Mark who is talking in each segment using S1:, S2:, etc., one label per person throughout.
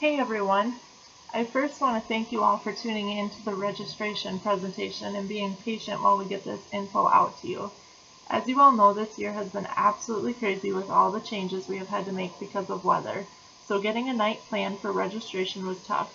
S1: Hey everyone! I first want to thank you all for tuning in to the registration presentation and being patient while we get this info out to you. As you all know, this year has been absolutely crazy with all the changes we have had to make because of weather, so getting a night plan for registration was tough.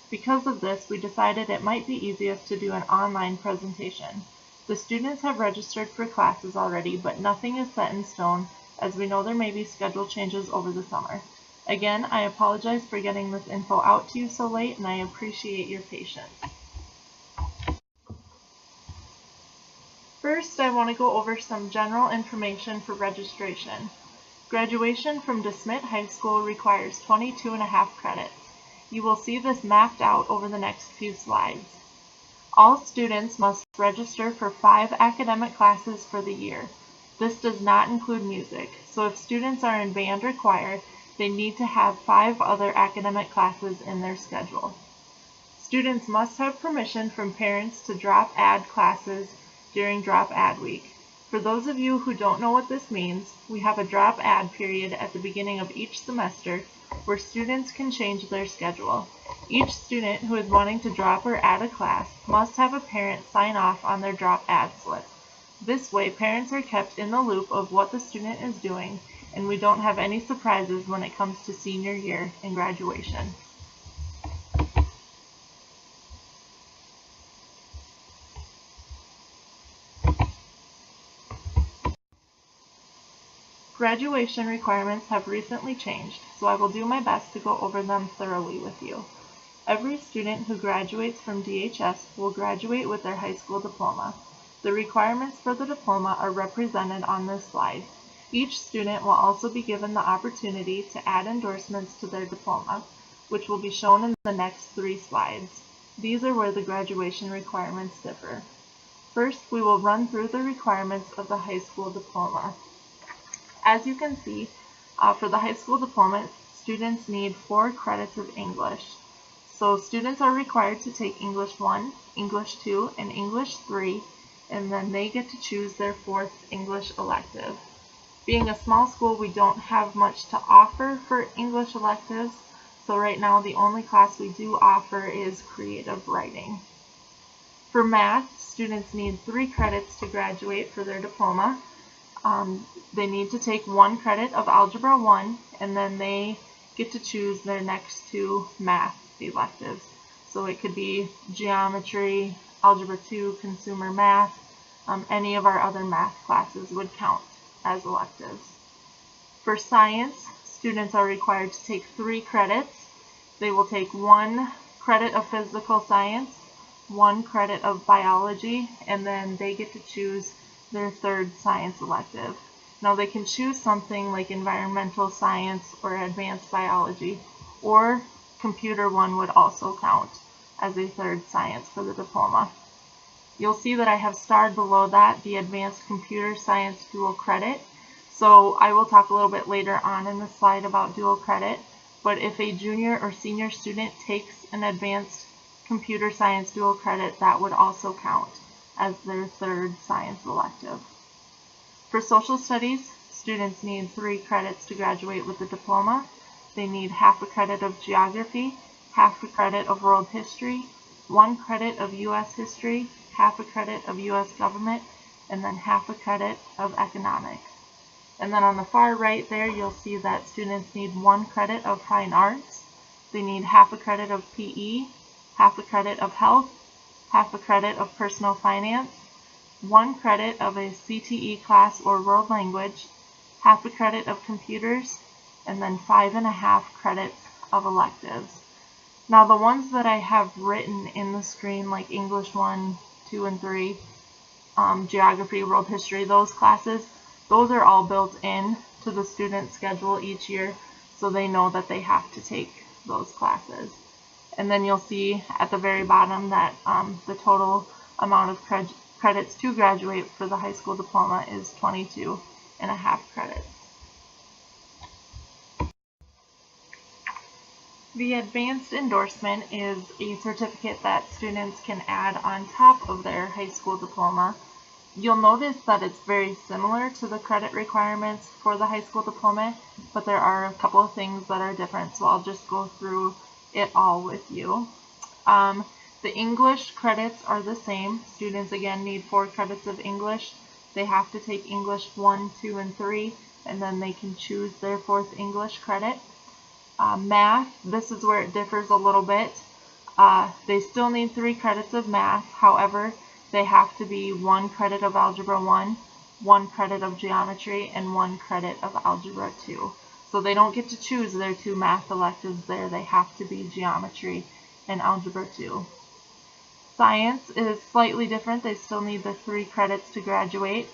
S1: Because of this, we decided it might be easiest to do an online presentation. The students have registered for classes already, but nothing is set in stone, as we know there may be schedule changes over the summer. Again, I apologize for getting this info out to you so late, and I appreciate your patience. First, I want to go over some general information for registration. Graduation from Smet High School requires 22.5 credits. You will see this mapped out over the next few slides. All students must register for 5 academic classes for the year. This does not include music, so if students are in band or choir, they need to have 5 other academic classes in their schedule. Students must have permission from parents to drop-add classes during drop-add week. For those of you who don't know what this means, we have a drop-add period at the beginning of each semester where students can change their schedule. Each student who is wanting to drop or add a class must have a parent sign off on their drop-add slip. This way, parents are kept in the loop of what the student is doing, and we don't have any surprises when it comes to senior year and graduation. Graduation requirements have recently changed, so I will do my best to go over them thoroughly with you. Every student who graduates from DHS will graduate with their high school diploma. The requirements for the diploma are represented on this slide. Each student will also be given the opportunity to add endorsements to their diploma, which will be shown in the next 3 slides. These are where the graduation requirements differ. First, we will run through the requirements of the high school diploma. As you can see, for the high school diploma, students need 4 credits of English. So students are required to take English 1, English 2, and English 3, and then they get to choose their 4th English elective. Being a small school, we don't have much to offer for English electives, so right now the only class we do offer is creative writing. For math, students need 3 credits to graduate for their diploma. They need to take 1 credit of Algebra 1, and then they get to choose their next 2 math electives. So it could be geometry, Algebra 2, consumer math, any of our other math classes would count as electives. For science, students are required to take 3 credits. They will take 1 credit of physical science, 1 credit of biology, and then they get to choose their 3rd science elective. Now they can choose something like environmental science or advanced biology, or computer 1 would also count as a 3rd science for the diploma. You'll see that I have starred below that the advanced computer science dual credit. So I will talk a little bit later on in the slide about dual credit, but if a junior or senior student takes an advanced computer science dual credit, that would also count as their 3rd science elective. For social studies, students need 3 credits to graduate with the diploma. They need half a credit of geography, half a credit of world history, 1 credit of U.S. history, half a credit of U.S. government, and then half a credit of economics. And then on the far right there, you'll see that students need 1 credit of fine arts. They need half a credit of PE, half a credit of health, half a credit of personal finance, 1 credit of a CTE class or world language, half a credit of computers, and then 5.5 credits of electives. Now the ones that I have written in the screen, like English 1, 2, and 3, geography, world history, those classes, those are all built in to the student schedule each year, so they know that they have to take those classes. And then you'll see at the very bottom that the total amount of credits to graduate for the high school diploma is 22.5 credits. The advanced endorsement is a certificate that students can add on top of their high school diploma. You'll notice that it's very similar to the credit requirements for the high school diploma, but there are a couple of things that are different, so I'll just go through it all with you. The English credits are the same. Students again need 4 credits of English. They have to take English 1, 2, and 3, and then they can choose their 4th English credit. Math, this is where it differs a little bit. They still need 3 credits of math. However, they have to be 1 credit of Algebra 1, 1 credit of Geometry, and 1 credit of Algebra 2. So they don't get to choose their 2 math electives there. They have to be Geometry and Algebra 2. Science is slightly different. They still need the 3 credits to graduate.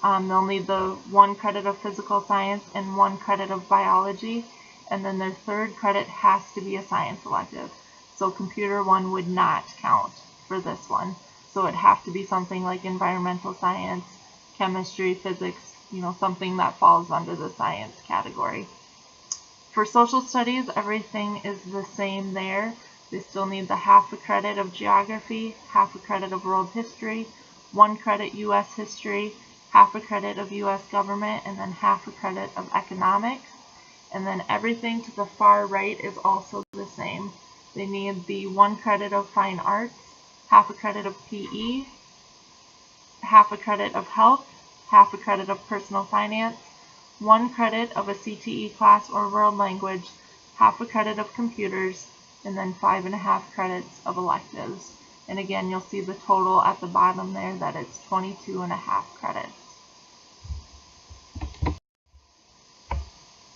S1: They'll need the 1 credit of Physical Science and 1 credit of Biology, and then their 3rd credit has to be a science elective. So Computer 1 would not count for this one. So it'd have to be something like Environmental Science, Chemistry, Physics, something that falls under the science category. For Social Studies, everything is the same there. They still need the half a credit of Geography, half a credit of World History, 1 credit U.S. History, half a credit of U.S. Government, and then half a credit of Economics. And then everything to the far right is also the same. They need the 1 credit of Fine Arts, half a credit of PE, half a credit of Health, half a credit of Personal Finance, 1 credit of a CTE class or World Language, half a credit of Computers, and then 5.5 credits of electives. And again, you'll see the total at the bottom there that it's 22.5 credits.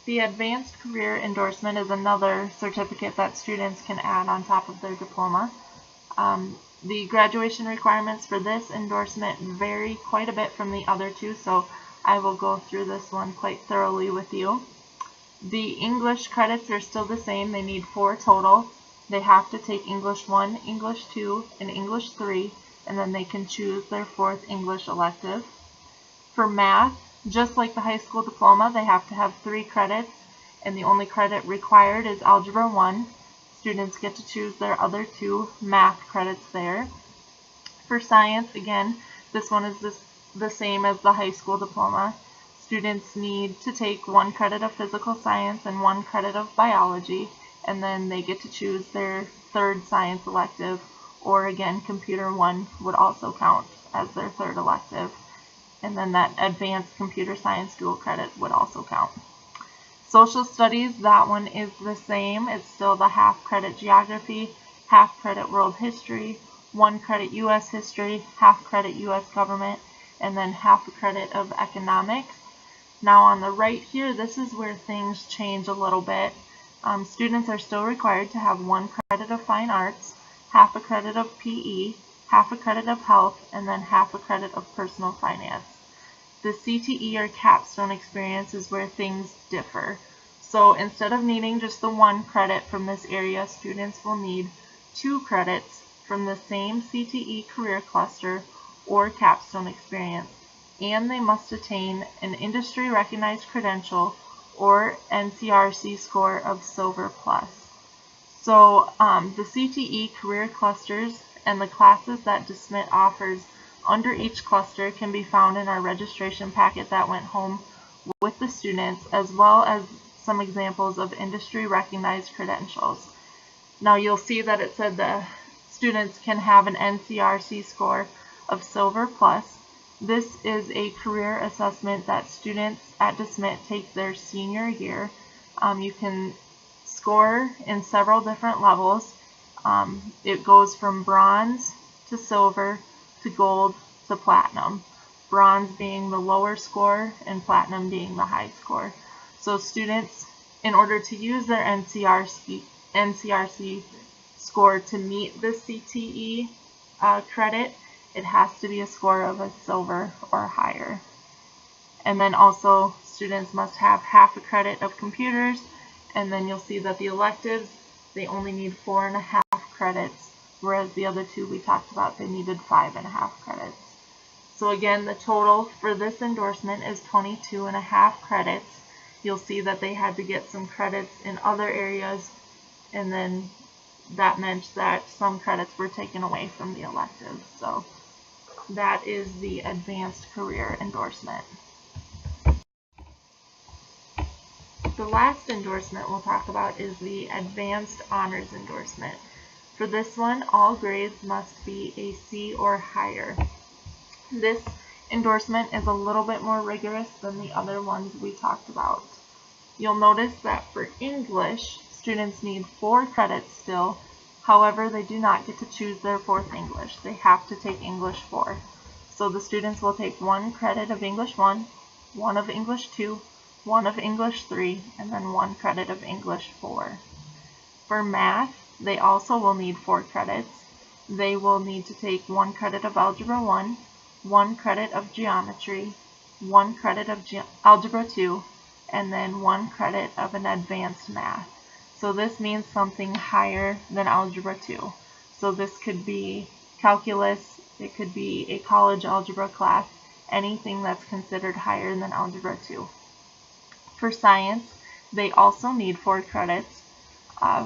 S1: The Advanced Career Endorsement is another certificate that students can add on top of their diploma. The graduation requirements for this endorsement vary quite a bit from the other 2, so I will go through this one quite thoroughly with you. The English credits are still the same. They need 4 total. They have to take English 1, English 2, and English 3, and then they can choose their 4th English elective. For math, just like the high school diploma, they have to have 3 credits, and the only credit required is Algebra 1. Students get to choose their other 2 math credits there. For science, again, this one is the same as the high school diploma. Students need to take 1 credit of Physical Science and 1 credit of Biology, and then they get to choose their 3rd science elective, or again, Computer 1 would also count as their 3rd elective. And then that Advanced Computer Science dual credit would also count. Social Studies, that one is the same. It's still the half credit Geography, half credit World History, 1 credit U.S. History, half credit U.S. Government, and then half a credit of Economics. Now on the right here, this is where things change a little bit. Students are still required to have 1 credit of Fine Arts, half a credit of PE, half a credit of Health, and then half a credit of Personal Finance. The CTE or capstone experience is where things differ. So instead of needing just the 1 credit from this area, students will need 2 credits from the same CTE career cluster or capstone experience, and they must attain an industry recognized credential or NCRC score of Silver Plus. So the CTE career clusters and the classes that Smet offers under each cluster can be found in our registration packet that went home with the students, as well as some examples of industry recognized credentials. Now you'll see that it said the students can have an NCRC score of Silver Plus. This is a career assessment that students at Smet take their senior year. You can score in several different levels. It goes from bronze to silver to gold to platinum. Bronze being the lower score and platinum being the high score. So students, in order to use their NCRC score to meet the CTE credit, it has to be a score of a silver or higher. And then also students must have half a credit of computers, and then you'll see that the electives, they only need 4.5 credits, whereas the other 2 we talked about, they needed 5.5 credits. So again, the total for this endorsement is 22.5 credits. You'll see that they had to get some credits in other areas, and then that meant that some credits were taken away from the electives. So that is the Advanced Career Endorsement. The last endorsement we'll talk about is the Advanced Honors Endorsement. For this one, all grades must be a C or higher. This endorsement is a little bit more rigorous than the other ones we talked about. You'll notice that for English, students need 4 credits still. However, they do not get to choose their 4th English. They have to take English 4. So the students will take 1 credit of English 1, 1 of English 2, 1 of English 3, and then 1 credit of English 4. For math, they also will need 4 credits. They will need to take 1 credit of Algebra 1, 1 credit of Geometry, 1 credit of Algebra 2, and then 1 credit of an advanced math. So this means something higher than Algebra 2. So this could be calculus, it could be a college algebra class, anything that's considered higher than Algebra 2. For science, they also need 4 credits.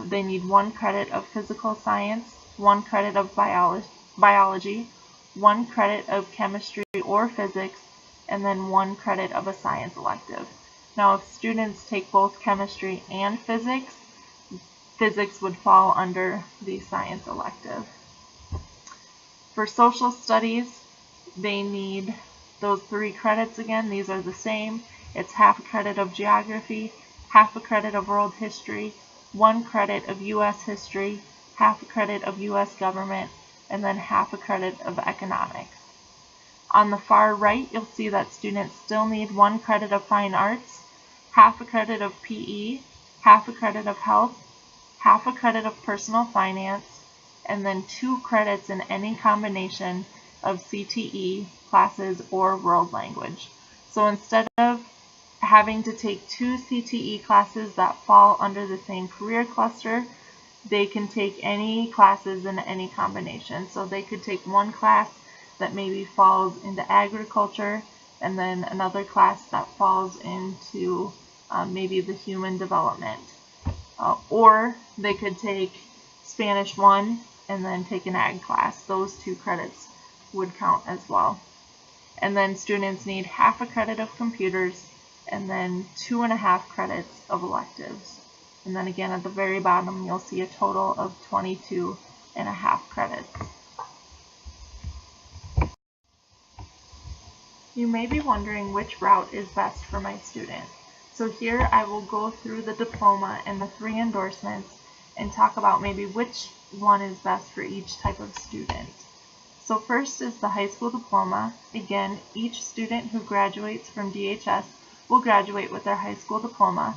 S1: They need 1 credit of physical science, 1 credit of biology, 1 credit of chemistry or physics, and then 1 credit of a science elective. Now, if students take both chemistry and physics, physics would fall under the science elective. For social studies, they need those 3 credits again. These are the same. It's half a credit of geography, half a credit of world history, 1 credit of U.S. history, half a credit of U.S. government, and then half a credit of economics. On the far right, you'll see that students still need 1 credit of fine arts, half a credit of PE, half a credit of health, half a credit of personal finance, and then 2 credits in any combination of CTE classes or world language. So instead of having to take 2 CTE classes that fall under the same career cluster, they can take any classes in any combination. So they could take 1 class that maybe falls into agriculture, and then another class that falls into maybe the human development. Or they could take Spanish 1 and then take an ag class. Those 2 credits would count as well. And then students need half a credit of computers and then 2.5 credits of electives. And then again at the very bottom you'll see a total of 22.5 credits. You may be wondering which route is best for my student. So here I will go through the diploma and the 3 endorsements and talk about maybe which one is best for each type of student. So first is the high school diploma. Again, each student who graduates from DHS will graduate with their high school diploma.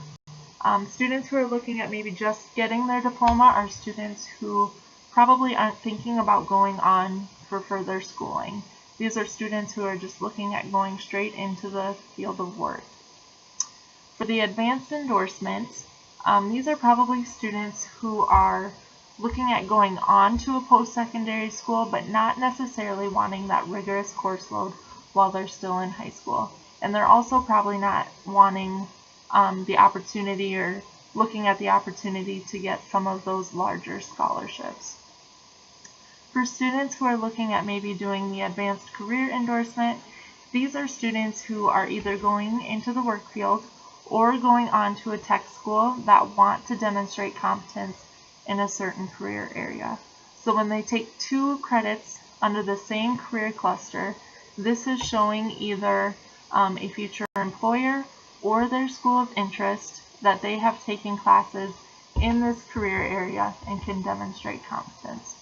S1: Students who are looking at maybe just getting their diploma are students who probably aren't thinking about going on for further schooling. These are students who are just looking at going straight into the field of work. For the advanced endorsement, these are probably students who are looking at going on to a post-secondary school, but not necessarily wanting that rigorous course load while they're still in high school. And they're also probably not wanting the opportunity or looking at the opportunity to get some of those larger scholarships. For students who are looking at maybe doing the advanced career endorsement, these are students who are either going into the work field or going on to a tech school that want to demonstrate competence in a certain career area. So when they take 2 credits under the same career cluster, this is showing either a future employer or their school of interest that they have taken classes in this career area and can demonstrate competence.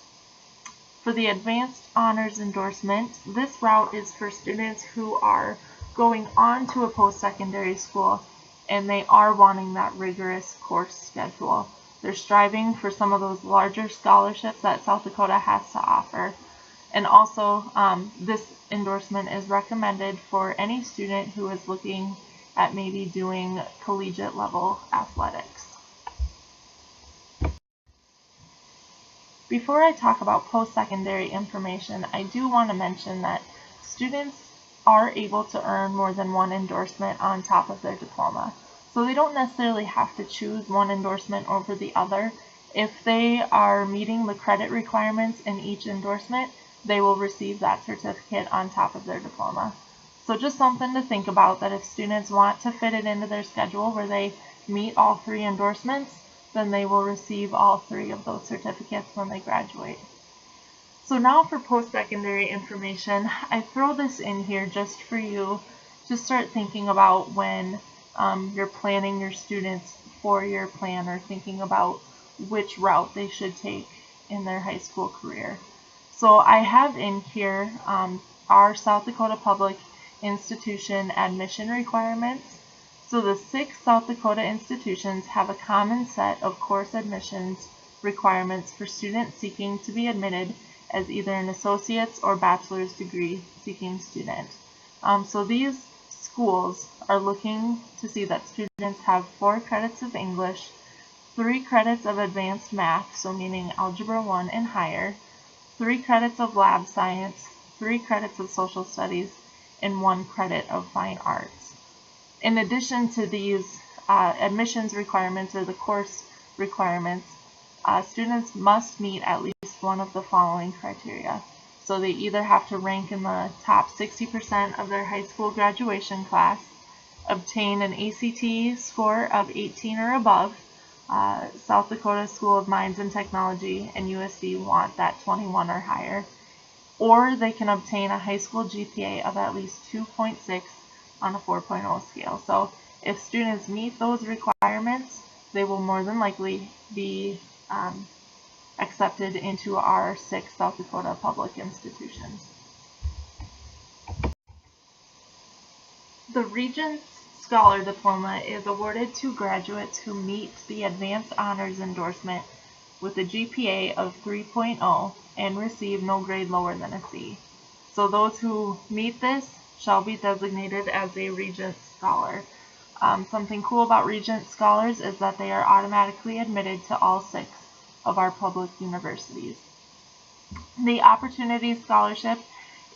S1: For the advanced honors endorsement, this route is for students who are going on to a post-secondary school and they are wanting that rigorous course schedule. They're striving for some of those larger scholarships that South Dakota has to offer. And also, this endorsement is recommended for any student who is looking at maybe doing collegiate level athletics. Before I talk about post-secondary information, I do want to mention that students are able to earn more than 1 endorsement on top of their diploma. So they don't necessarily have to choose one endorsement over the other. If they are meeting the credit requirements in each endorsement, they will receive that certificate on top of their diploma. So just something to think about, that if students want to fit it into their schedule where they meet all 3 endorsements, then they will receive all 3 of those certificates when they graduate. So now for post-secondary information, I throw this in here just for you to start thinking about when you're planning your students' 4-year plan or thinking about which route they should take in their high school career. So I have in here our South Dakota Public Institution admission requirements. So the 6 South Dakota institutions have a common set of course admissions requirements for students seeking to be admitted as either an associate's or bachelor's degree seeking student. So these schools are looking to see that students have 4 credits of English, 3 credits of advanced math, so meaning Algebra 1 and higher, 3 credits of lab science, 3 credits of social studies, and 1 credit of fine arts. In addition to these admissions requirements or the course requirements, students must meet at least one of the following criteria. So they either have to rank in the top 60% of their high school graduation class, obtain an ACT score of 18 or above. South Dakota School of Mines and Technology and USD want that 21 or higher. Or they can obtain a high school GPA of at least 2.6 on a 4.0 scale. So if students meet those requirements, they will more than likely be accepted into our 6 South Dakota public institutions. The Regents Scholar Diploma is awarded to graduates who meet the Advanced Honors endorsement with a GPA of 3.0 and receive no grade lower than a C. So those who meet this shall be designated as a Regent Scholar. Something cool about Regent Scholars is that they are automatically admitted to all 6 of our public universities. The Opportunity Scholarship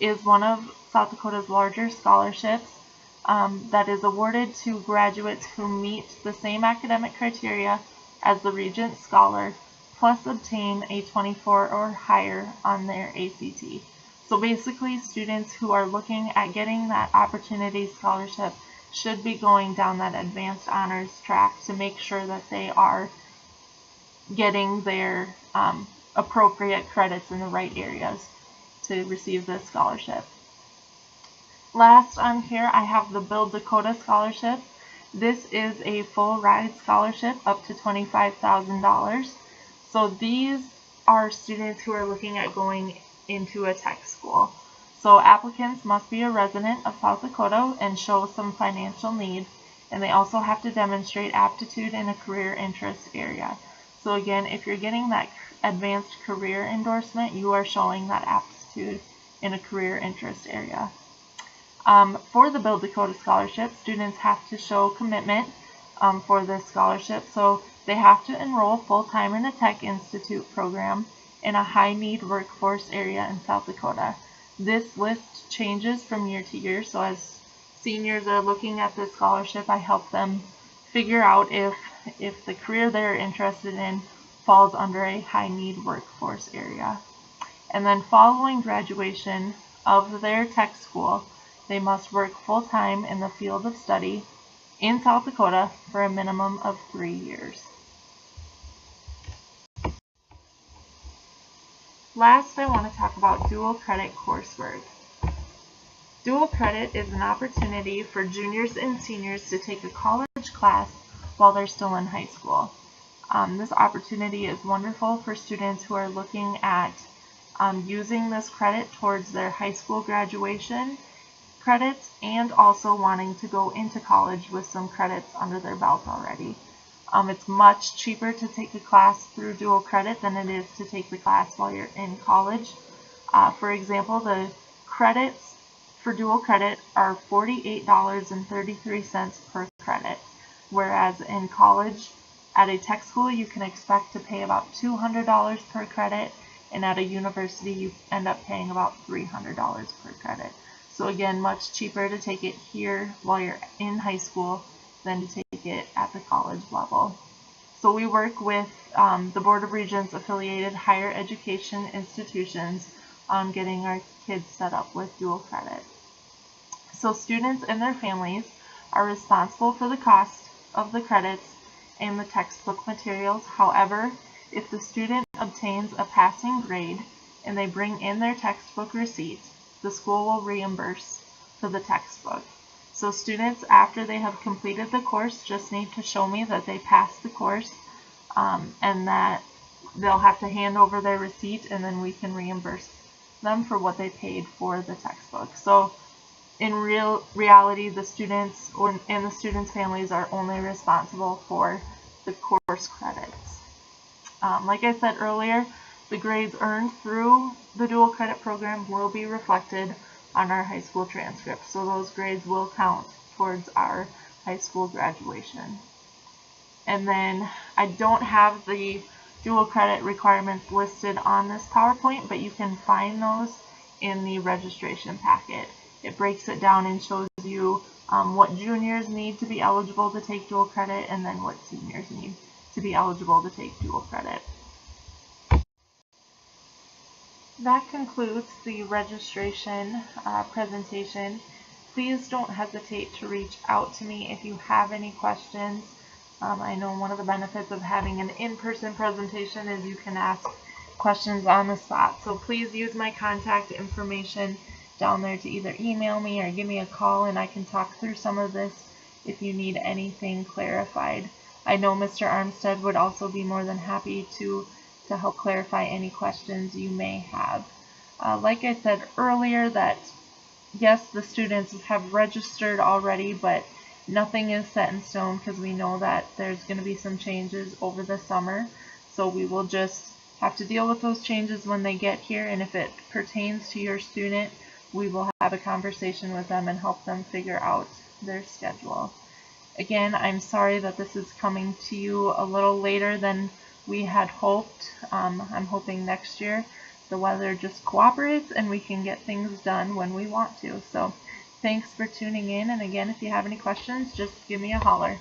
S1: is one of South Dakota's larger scholarships that is awarded to graduates who meet the same academic criteria as the Regent Scholar, plus obtain a 24 or higher on their ACT. So basically, students who are looking at getting that Opportunity Scholarship should be going down that Advanced Honors track to make sure that they are getting their appropriate credits in the right areas to receive this scholarship. Last on here, I have the Build Dakota Scholarship. This is a full ride scholarship up to $25,000. So these are students who are looking at going into a tech school. So applicants must be a resident of South Dakota and show some financial need, and they also have to demonstrate aptitude in a career interest area. So again, if you're getting that advanced career endorsement, you are showing that aptitude in a career interest area. For the Build Dakota Scholarship, students have to show commitment for this scholarship. So they have to enroll full-time in a Tech Institute program in a high-need workforce area in South Dakota. This list changes from year to year, so as seniors are looking at this scholarship, I help them figure out if the career they're interested in falls under a high-need workforce area. And then following graduation of their tech school, they must work full-time in the field of study in South Dakota for a minimum of 3 years. Last, I want to talk about dual credit coursework. Dual credit is an opportunity for juniors and seniors to take a college class while they're still in high school. This opportunity is wonderful for students who are looking at using this credit towards their high school graduation credits and also wanting to go into college with some credits under their belt already. It's much cheaper to take a class through dual credit than it is to take the class while you're in college. For example, the credits for dual credit are $48.33 per credit, whereas in college at a tech school you can expect to pay about $200 per credit, and at a university you end up paying about $300 per credit. So again, much cheaper to take it here while you're in high school than to take it at the college level. So we work with the Board of Regents affiliated higher education institutions on getting our kids set up with dual credit. So students and their families are responsible for the cost of the credits and the textbook materials. However, if the student obtains a passing grade and they bring in their textbook receipt, the school will reimburse for the textbook. So students, after they have completed the course, just need to show me that they passed the course, and that they'll have to hand over their receipt, and then we can reimburse them for what they paid for the textbook. So in reality, the students and the students' families are only responsible for the course credits. Like I said earlier, the grades earned through the dual credit program will be reflected on our high school transcript. So those grades will count towards our high school graduation. And then I don't have the dual credit requirements listed on this PowerPoint, but you can find those in the registration packet. It breaks it down and shows you what juniors need to be eligible to take dual credit, and then what seniors need to be eligible to take dual credit. That concludes the registration presentation. Please don't hesitate to reach out to me if you have any questions. I know one of the benefits of having an in-person presentation is you can ask questions on the spot. So please use my contact information down there to either email me or give me a call, and I can talk through some of this if you need anything clarified. I know Mr. Armstead would also be more than happy to help clarify any questions you may have. Like I said earlier, that yes, the students have registered already, but nothing is set in stone because we know that there's going to be some changes over the summer. So we will just have to deal with those changes when they get here, and if it pertains to your student, we will have a conversation with them and help them figure out their schedule. Again, I'm sorry that this is coming to you a little later than we had hoped. I'm hoping next year the weather just cooperates and we can get things done when we want to. So thanks for tuning in, and again, if you have any questions, just give me a holler.